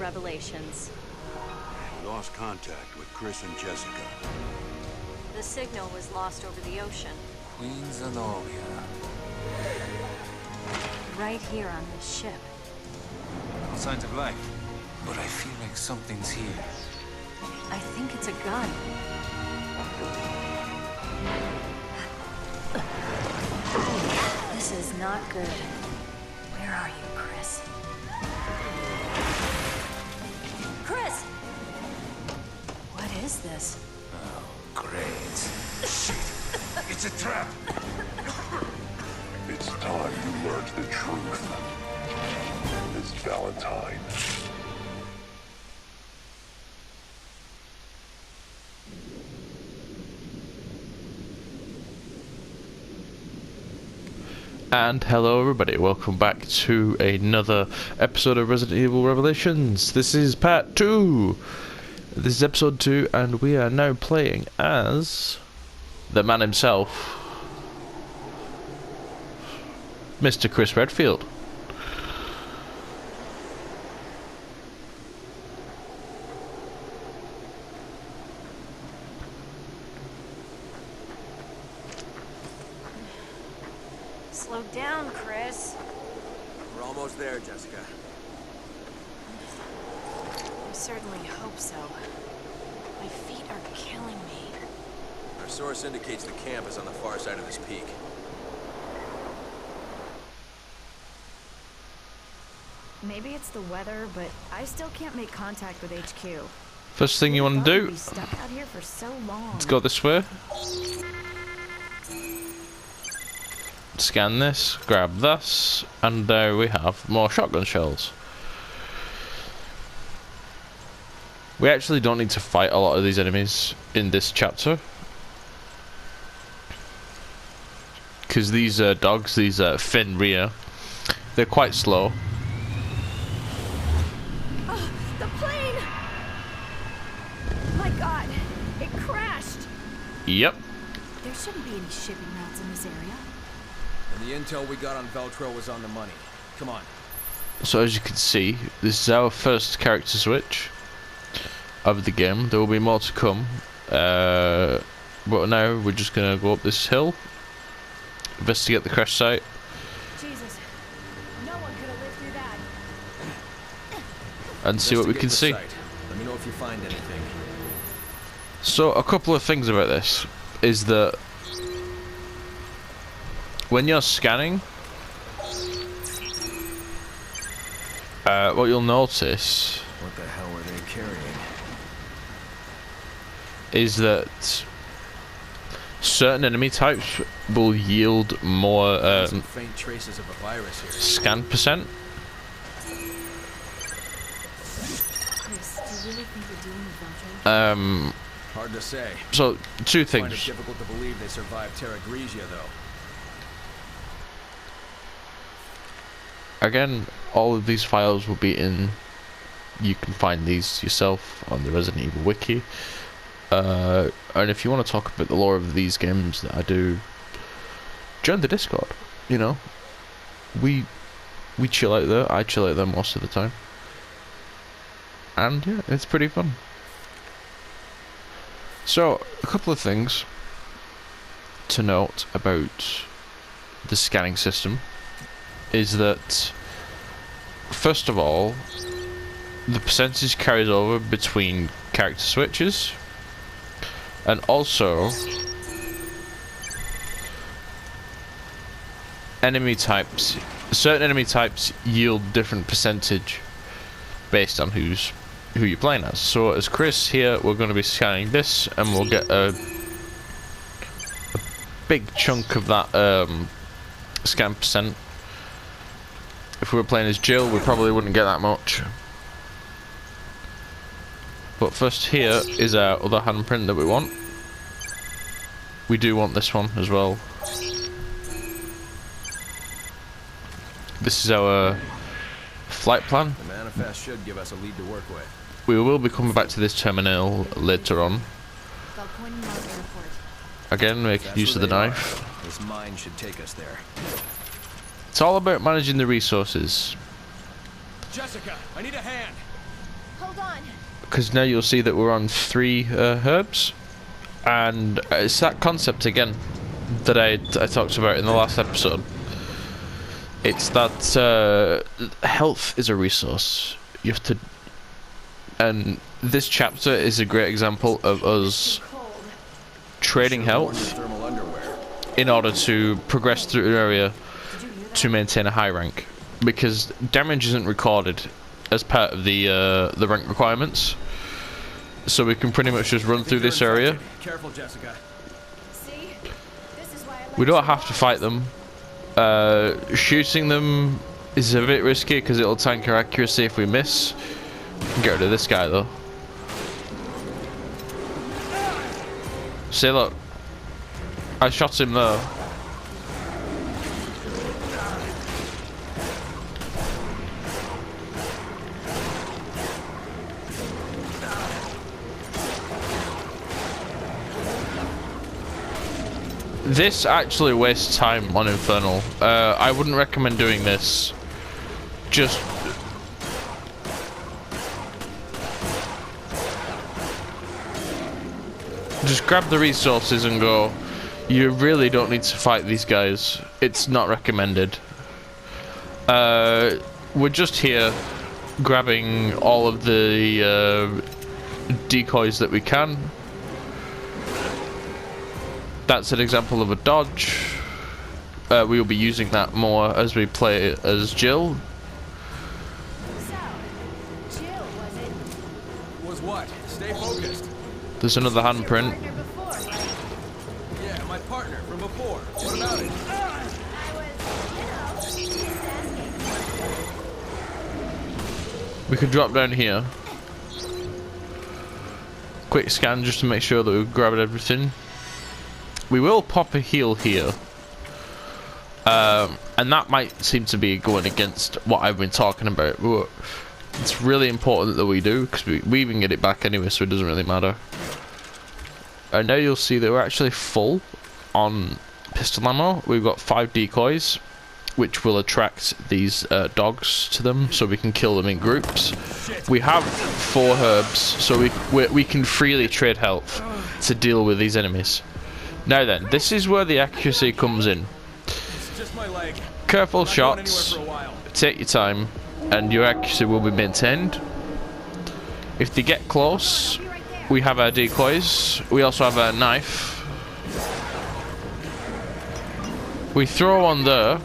revelations. We lost contact with Chris and Jessica. The signal was lost over the ocean. Queen Zenobia. Right here on this ship. No signs of life. But I feel like something's here. I think it's a gun. This is not good. Where are you, Chris? Chris! What is this? Oh, great. Shit! It's a trap! It's time you learned the truth. Miss Valentine. And hello everybody, welcome back to another episode of Resident Evil Revelations. This is part 2. This is episode 2 and we are now playing as the man himself, Mr. Chris Redfield. Slow down, Chris. We're almost there, Jessica. I certainly hope so. My feet are killing me. Our source indicates the camp is on the far side of this peak. Maybe it's the weather, but I still can't make contact with HQ. First thing you want to do, We've stuck out here for so long. let's go this way. Scan this, grab this, and there we have more shotgun shells. We actually don't need to fight a lot of these enemies in this chapter, because these dogs, these Fenrir, they're quite slow. The plane! My God, it crashed. Yep. There shouldn't be any shipping routes in this area. And the intel we got on Veltro was on the money. Come on. So as you can see, this is our first character switch of the game. There will be more to come. But now we're just gonna go up this hill, investigate the crash site. Jesus, no one could have lived through that. And see what we can see. Let me know if you find anything. So a couple of things about this is that when you're scanning, what you'll notice What the hell were they carrying? is that certain enemy types will yield more Some faint traces of a virus here. scan percent. Chris, do you really think we're dealing with Veltro? Hard to say. So two Find it things. difficult to believe they survived Terra Grigia, though. Again, all of these files will be in. You can find these yourself on the Resident Evil wiki. And if you want to talk about the lore of these games that I do, join the Discord. You know, we chill out there. I chill out there most of the time, and yeah, it's pretty fun. So, a couple of things to note about the scanning system is that, first of all, the percentage carries over between character switches, and also enemy types. Certain enemy types yield different percentage based on who you're playing as. So as Chris here, we're going to be scanning this, and we'll get a big chunk of that scan percent. If we were playing as Jill, we probably wouldn't get that much. But first, here is our other handprint that we want. We do want this one as well. This is our flight plan. The manifest should give us a lead to work with. We will be coming back to this terminal later on. Falcone Mount Airport. Again, make That's use of where the they are. knife. This mine should take us there. It's all about managing the resources. Jessica, I need a hand. because now you'll see that we're on 3 herbs, and it's that concept again that I talked about in the last episode. It's that health is a resource. You have to, and this chapter is a great example of us trading health Thermal underwear. in order to progress through an area to maintain a high rank, because damage isn't recorded as part of the rank requirements, so we can pretty much just run through this area. Careful, Jessica. See? This is why I let We don't you have to fight them. Shooting them is a bit risky because it'll tank our accuracy if we miss. We can get rid of this guy though. See, look, I shot him there. This actually wastes time on Infernal. I wouldn't recommend doing this. Just grab the resources and go. You really don't need to fight these guys. It's not recommended. We're just here grabbing all of the decoys that we can. That's an example of a dodge. We will be using that more as we play as Jill. So, Jill, was it? Was what? Stay focused. There's another Your handprint. partner before, right? Yeah, my partner from before. What about it? I was, you know, just asking. We could drop down here. Quick scan just to make sure that we've grabbed everything. We will pop a heal here. And that might seem to be going against what I've been talking about. But it's really important that we do, because we even get it back anyway, so it doesn't really matter. And now you'll see that we're actually full on pistol ammo. We've got 5 decoys, which will attract these dogs to them, so we can kill them in groups. We have 4 herbs, so we can freely trade health to deal with these enemies. Now then, this is where the accuracy comes in. It's just my leg. Careful I'm not going anywhere shots, for a while. take your time, and your accuracy will be maintained. If they get close, we have our decoys. We also have our knife. We throw one there,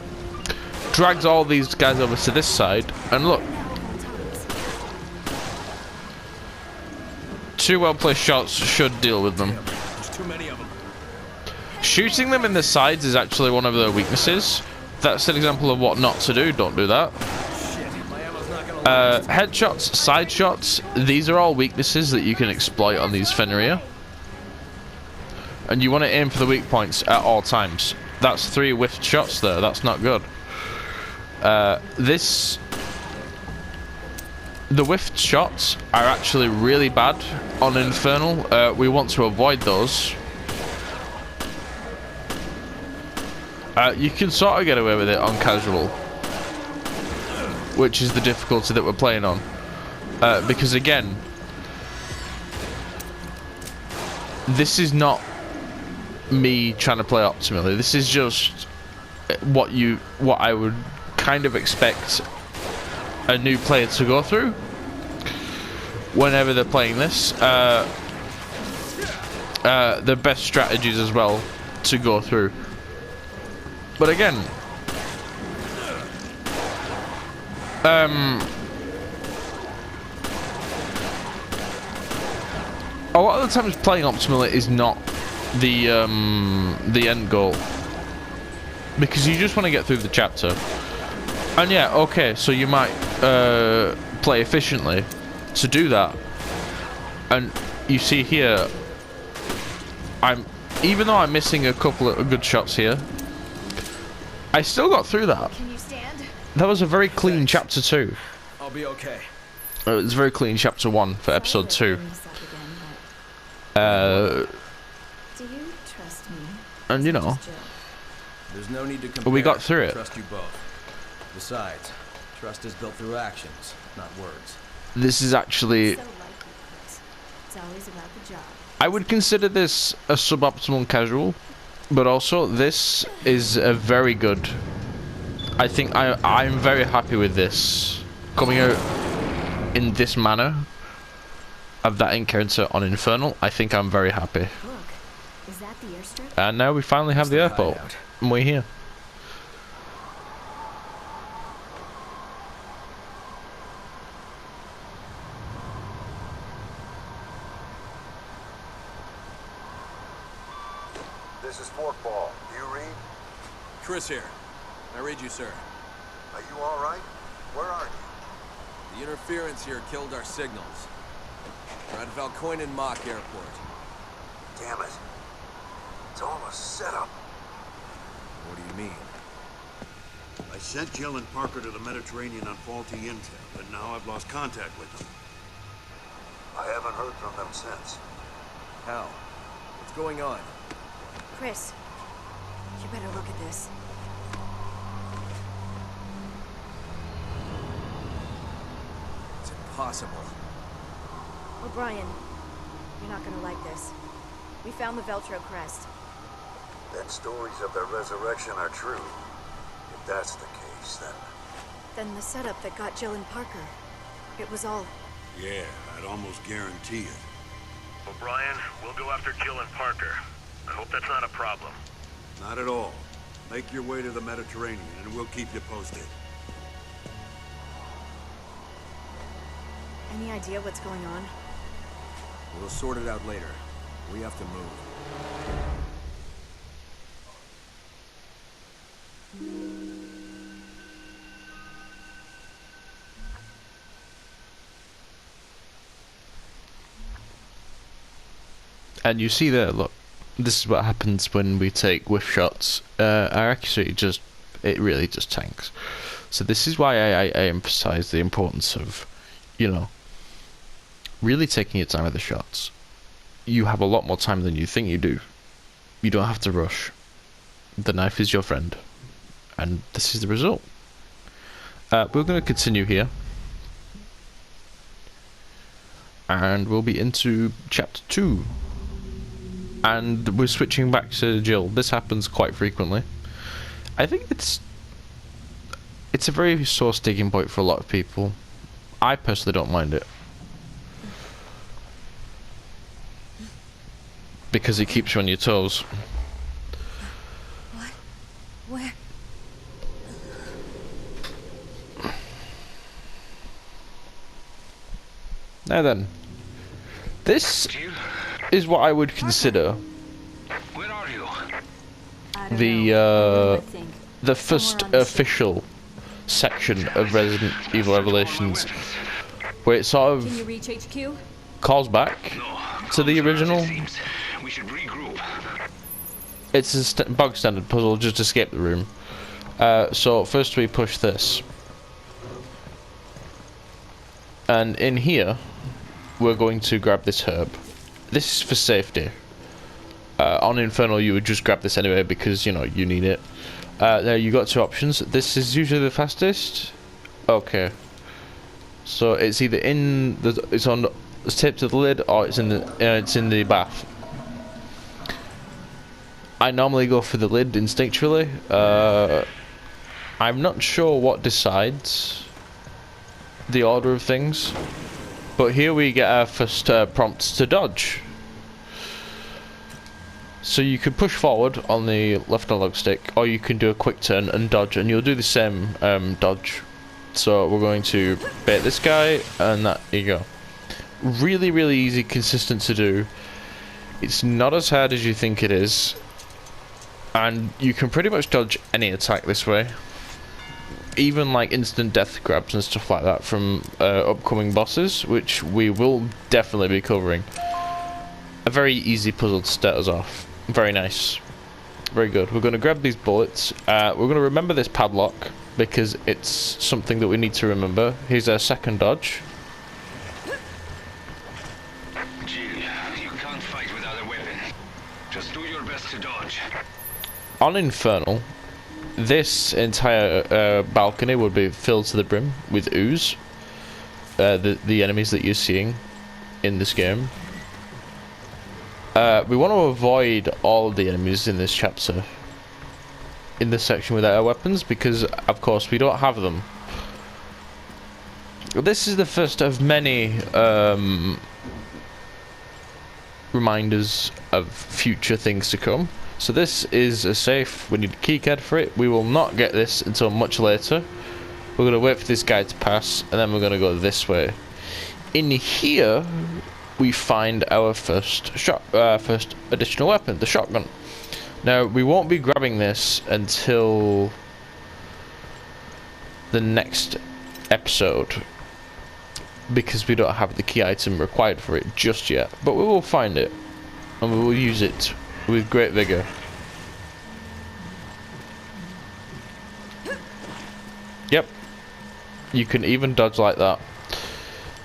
drags all these guys over to this side, and look. 2 well-placed shots should deal with them. There's too many of them. Shooting them in the sides is actually one of their weaknesses. That's an example of what not to do. Don't do that. Shit, my ammo's not gonna Headshots, side shots, these are all weaknesses that you can exploit on these Fenrir. And you want to aim for the weak points at all times. That's 3 whiffed shots there. That's not good. The whiffed shots are actually really bad on Infernal. We want to avoid those. You can sort of get away with it on casual, which is the difficulty that we're playing on. Because again, this is not me trying to play optimally. This is just what I would kind of expect a new player to go through whenever they're playing this. The best strategies as well to go through. But again, a lot of the times playing optimally is not the end goal, because you just want to get through the chapter. And yeah, okay, so you might play efficiently to do that. And you see here, even though I'm missing a couple of good shots here, I still got through that. Can you stand? That was a very clean chapter 2. I'll be okay. It was a very clean chapter 1 for episode 2. Do you trust me? And you know, There's no need to compare. we got through it. Trust you both. Besides, trust is built through actions, not words. This is actually It's always about the job. I would consider this a suboptimal casual, but also this is a very good. I think I'm very happy with this coming out in this manner of that encounter on Infernal. I think I'm very happy. Look, is that the airstrip? And now we finally have the airport, and we're here. This is Forkball. Do you read? Chris here. I read you, sir. Are you all right? Where are you? The interference here killed our signals. We're at Valkoinen Mock Airport. Damn it. It's all a setup. What do you mean? I sent Jill and Parker to the Mediterranean on faulty intel, but now I've lost contact with them. I haven't heard from them since. How? What's going on? Chris, you better look at this. It's impossible. O'Brien, you're not gonna like this. We found the Veltro crest. Then stories of their resurrection are true. If that's the case, then... Then the setup that got Jill and Parker. It was all... Yeah, I'd almost guarantee it. O'Brien, we'll go after Jill and Parker. I hope that's not a problem. Not at all. Make your way to the Mediterranean, and we'll keep you posted. Any idea what's going on? We'll sort it out later. We have to move. And you see there, look, this is what happens when we take whiff shots. Our accuracy it really just tanks. So this is why I emphasize the importance of, you know, really taking your time with the shots. You have a lot more time than you think you do. You don't have to rush. The knife is your friend. And this is the result. We're going to continue here. And we'll be into chapter 2. And we're switching back to Jill. This happens quite frequently. I think it's a very sore sticking point for a lot of people. I personally don't mind it. Because it keeps you on your toes. What? Where? Now then, this is what I would consider Where are you? I don't know. I think. the first Somewhere on the ship. official section of Resident Evil Revelations, where it sort Can you of reach HQ? calls back to the original. We should regroup. It's a bog standard puzzle, just escape the room. So first we push this, and in here we're going to grab this herb. This is for safety. On Infernal you would just grab this anyway because, you know, you need it. Now you got two options. This is usually the fastest. Okay. So it's either it's taped to the lid, or it's in the bath. I normally go for the lid instinctually. I'm not sure what decides the order of things, but here we get our first prompt to dodge. So you can push forward on the left analog stick, or you can do a quick turn and dodge, and you'll do the same dodge. So we're going to bait this guy, and there you go. Really, really easy, consistent to do. It's not as hard as you think it is, and you can pretty much dodge any attack this way. Even like instant death grabs and stuff like that from upcoming bosses, which we will definitely be covering. A very easy puzzle to start us off. Very nice. Very good. We're going to grab these bullets. We're going to remember this padlock, because it's something that we need to remember. Here's our second dodge. Jill, you can't fight without a weapon. Just do your best to dodge. On Infernal, this entire balcony would be filled to the brim with ooze. The enemies that you're seeing in this game. We want to avoid all of the enemies in this chapter, in this section without our weapons, because of course we don't have them. This is the first of many reminders of future things to come. So this is a safe. We need a keycard for it. We will not get this until much later. We're going to wait for this guy to pass, and then we're going to go this way. In here, we find our first additional weapon, the shotgun. Now, we won't be grabbing this until the next episode, because we don't have the key item required for it just yet. But we will find it, and we will use it with great vigor. Yep. You can even dodge like that.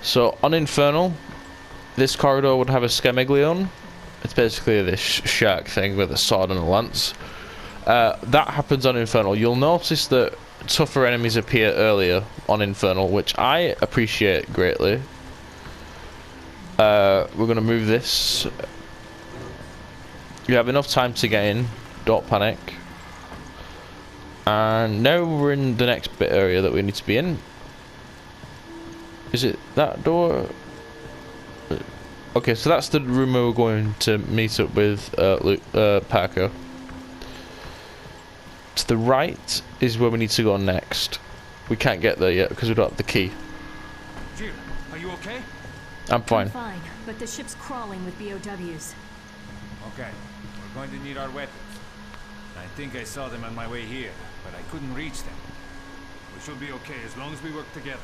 So, on Infernal, this corridor would have a Scamaglione. It's basically this shark thing with a sword and a lance. That happens on Infernal. You'll notice that tougher enemies appear earlier on Infernal, which I appreciate greatly. We're going to move this. You have enough time to get in. Don't panic. And now we're in the next bit area that we need to be in. Is it that door? Okay, so that's the room where we're going to meet up with Parker. To the right is where we need to go next. We can't get there yet because we don't have the key. Jill, are you okay? I'm fine. I'm fine, but the ship's crawling with BOWs. Okay, we're going to need our weapons. I think I saw them on my way here, but I couldn't reach them. We should be okay as long as we work together.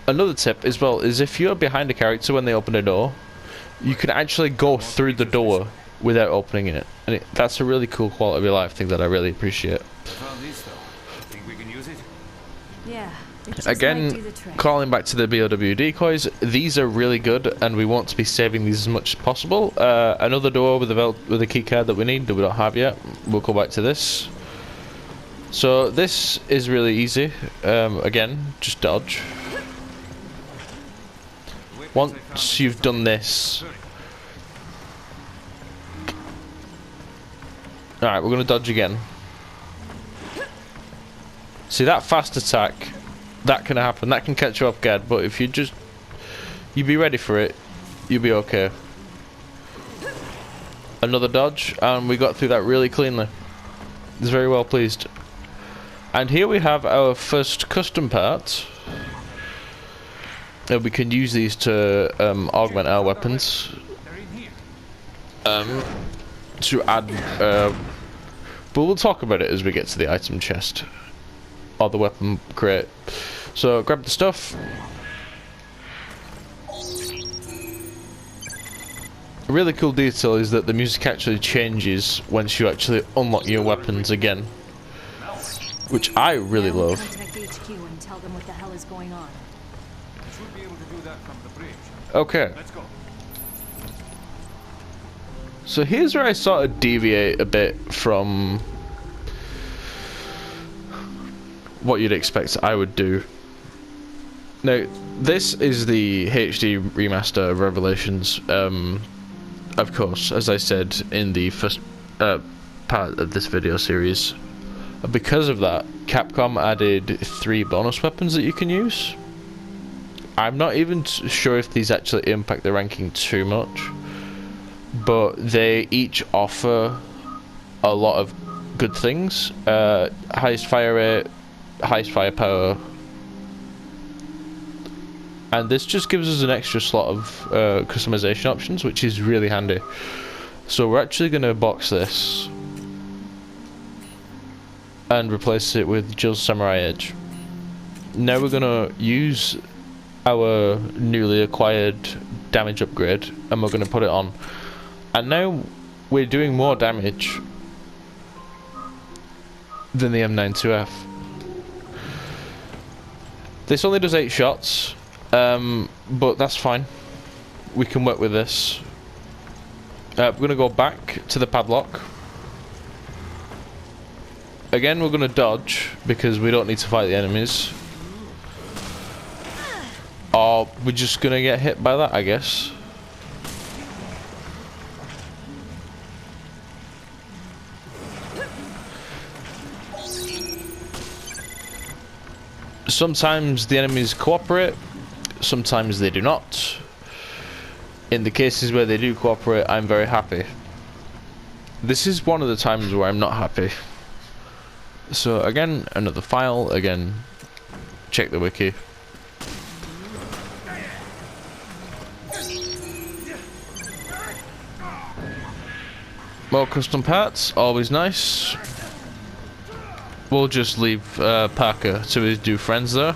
Another tip as well is if you're behind a character when they open a door, you can actually go through the door without opening it, and that's a really cool quality of life thing that I really appreciate. Found this though. Think we can use it? Yeah. It just Again, might do the trick. calling back to the BOW decoys, these are really good, and we want to be saving these as much as possible. Another door with a key card that we need that we don't have yet. We'll go back to this. So this is really easy. Again, just dodge. Once you've done this, alright, we're going to dodge again. See, that fast attack, that can happen, that can catch you off guard, but if you be ready for it, you'll be okay. Another dodge, and we got through that really cleanly. I was very well pleased. And here we have our first custom part. We can use these to augment our weapons. To add, but we'll talk about it as we get to the item chest or the weapon crate. So grab the stuff. A really cool detail is that the music actually changes once you actually unlock your weapons again, which I really love. Contact HQ and tell them what the hell is going on. Should be able to do that from the bridge. Okay. Let's go. So here's where I sort of deviate a bit from what you'd expect I would do. Now, this is the HD remaster of Revelations. Of course, as I said in the first part of this video series. Because of that, Capcom added 3 bonus weapons that you can use. I'm not even sure if these actually impact the ranking too much, but they each offer a lot of good things. Highest fire rate, highest firepower, and this just gives us an extra slot of customization options, which is really handy. So we're actually going to box this and replace it with Jill's Samurai Edge. Now we're going to use our newly acquired damage upgrade and we're going to put it on. And now we're doing more damage than the M92F. This only does 8 shots, but that's fine. We can work with this. We're going to go back to the padlock. Again, we're going to dodge because we don't need to fight the enemies. Or we're just gonna get hit by that, I guess. Sometimes the enemies cooperate, sometimes they do not. In the cases where they do cooperate, I'm very happy. This is one of the times where I'm not happy. So again, another file, again, check the wiki. More custom parts, always nice. We'll just leave Parker to his new friends there.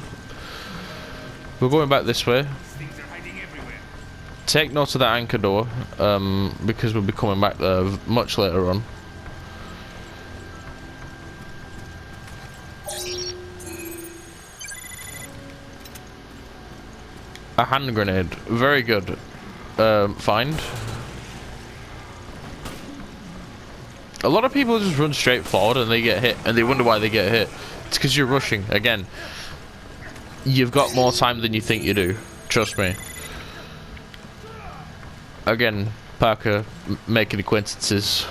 We're going back this way. Take note of that anchor door, because we'll be coming back there much later on. A hand grenade, very good find. A lot of people just run straight forward and they get hit, and they wonder why they get hit. It's because you're rushing. Again, you've got more time than you think you do. Trust me. Again, Parker making acquaintances.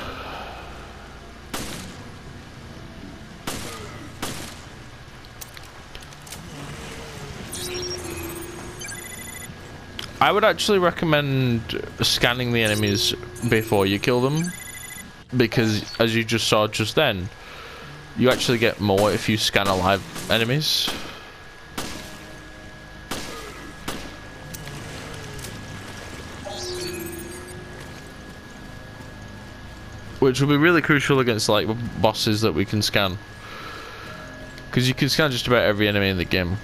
I would actually recommend scanning the enemies before you kill them, because as you just saw just then, you actually get more if you scan alive enemies. Which will be really crucial against like bosses that we can scan, because you can scan just about every enemy in the game.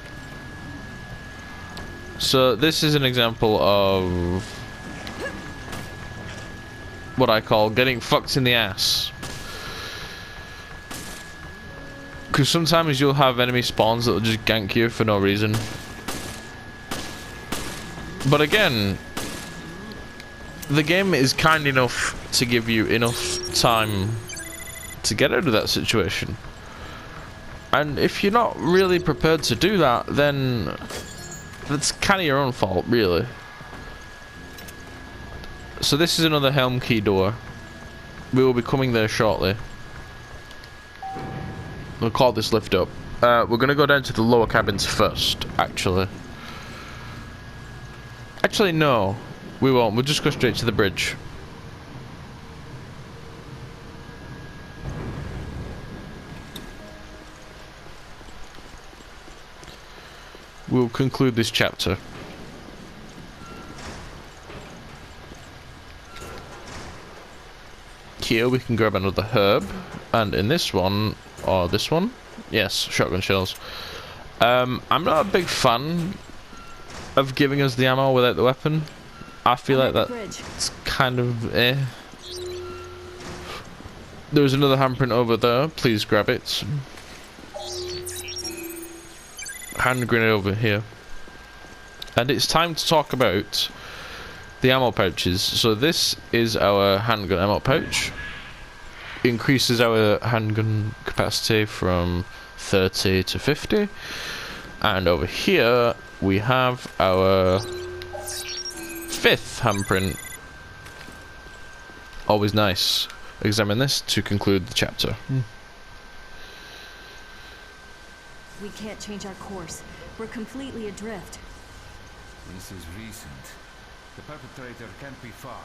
So this is an example of what I call getting fucked in the ass. Because sometimes you'll have enemy spawns that will just gank you for no reason. But again, the game is kind enough to give you enough time to get out of that situation. And if you're not really prepared to do that, then that's kind of your own fault, really. So this is another Helm Key door. We will be coming there shortly. We'll call this lift up. We're going to go down to the lower cabins first, actually. Actually, no. We won't. We'll just go straight to the bridge. We'll conclude this chapter. Here we can grab another herb, and in this one, or this one, yes, shotgun shells. I'm not a big fan of giving us the ammo without the weapon. I feel like that's kind of eh. There's another handprint over there, please grab it. Hand grenade over here. And it's time to talk about the ammo pouches. So this is our handgun ammo pouch. Increases our handgun capacity from 30 to 50. And over here we have our 5th handprint. Always nice. Examine this to conclude the chapter. We can't change our course. We're completely adrift. This is recent. The perpetrator can't be far.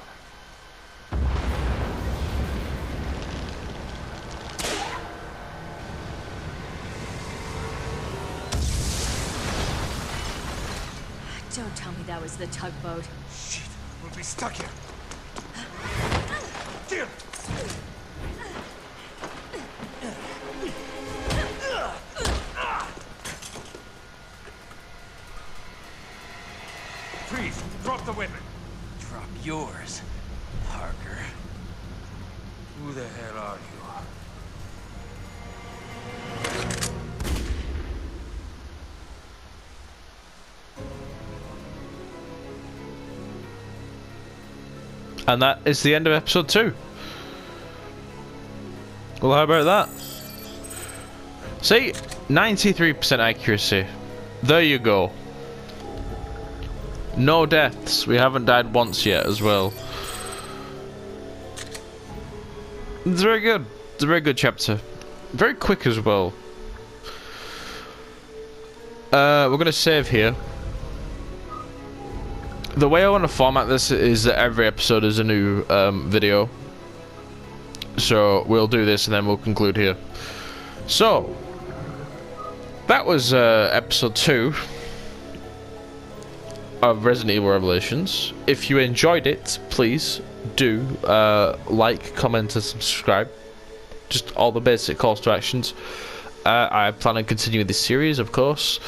Don't tell me that was the tugboat. Shit, we'll be stuck here. Here. Freeze! Drop the weapon! Drop yours, Parker. Who the hell are you? And that is the end of episode 2. Well, how about that? See, 93% accuracy. There you go. No deaths. We haven't died once yet as well. It's very good. It's a very good chapter. Very quick as well. We're going to save here. The way I want to format this is that every episode is a new video. So we'll do this and then we'll conclude here. So, that was episode 2 of Resident Evil Revelations. If you enjoyed it, please do like, comment and subscribe. Just all the basic calls to actions. I plan on continuing this series, of course.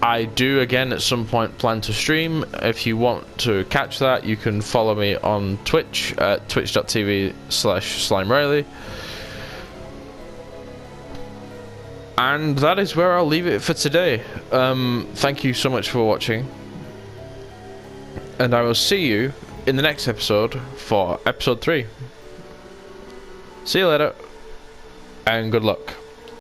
I do again at some point plan to stream. If you want to catch that, you can follow me on Twitch at twitch.tv/SlimeRiley. And that is where I'll leave it for today. Thank you so much for watching. And I will see you in the next episode for episode 3. See you later. And good luck.